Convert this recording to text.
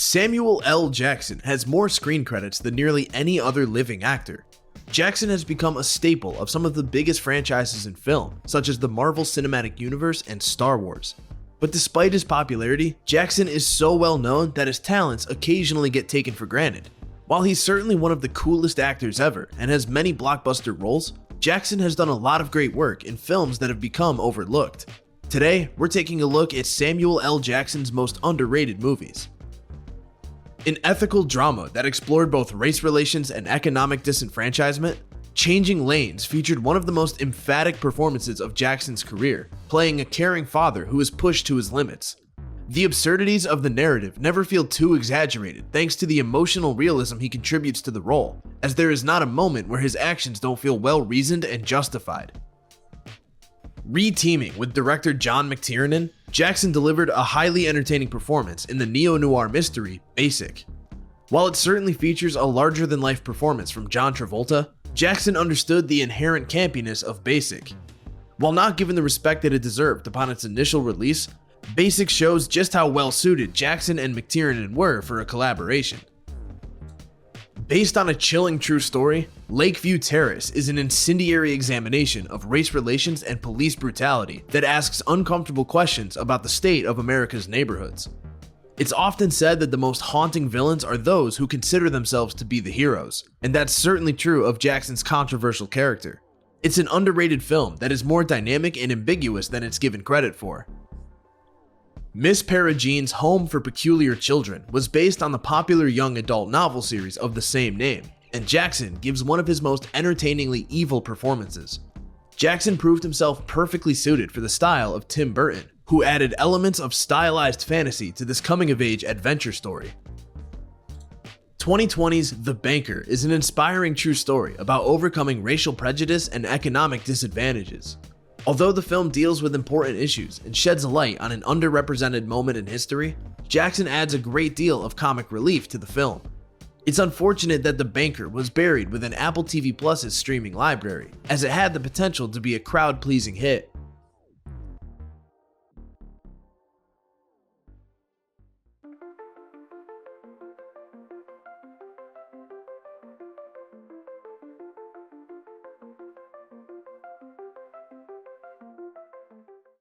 Samuel L. Jackson has more screen credits than nearly any other living actor. Jackson has become a staple of some of the biggest franchises in film, such as the Marvel Cinematic Universe and Star Wars. But despite his popularity, Jackson is so well known that his talents occasionally get taken for granted. While he's certainly one of the coolest actors ever and has many blockbuster roles, Jackson has done a lot of great work in films that have become overlooked. Today, we're taking a look at Samuel L. Jackson's most underrated movies. An ethical drama that explored both race relations and economic disenfranchisement, Changing Lanes featured one of the most emphatic performances of Jackson's career, playing a caring father who is pushed to his limits. The absurdities of the narrative never feel too exaggerated thanks to the emotional realism he contributes to the role, as there is not a moment where his actions don't feel well-reasoned and justified. Re-teaming with director John McTiernan, Jackson delivered a highly entertaining performance in the neo-noir mystery, Basic. While it certainly features a larger-than-life performance from John Travolta, Jackson understood the inherent campiness of Basic. While not given the respect that it deserved upon its initial release, Basic shows just how well-suited Jackson and McTiernan were for a collaboration. Based on a chilling true story, Lakeview Terrace is an incendiary examination of race relations and police brutality that asks uncomfortable questions about the state of America's neighborhoods. It's often said that the most haunting villains are those who consider themselves to be the heroes, and that's certainly true of Jackson's controversial character. It's an underrated film that is more dynamic and ambiguous than it's given credit for. Miss Peregrine's Home for Peculiar Children was based on the popular young adult novel series of the same name, and Jackson gives one of his most entertainingly evil performances. Jackson proved himself perfectly suited for the style of Tim Burton, who added elements of stylized fantasy to this coming-of-age adventure story. 2020's The Banker is an inspiring true story about overcoming racial prejudice and economic disadvantages. Although the film deals with important issues and sheds a light on an underrepresented moment in history, Jackson adds a great deal of comic relief to the film. It's unfortunate that The Banker was buried within Apple TV Plus's streaming library, as it had the potential to be a crowd-pleasing hit.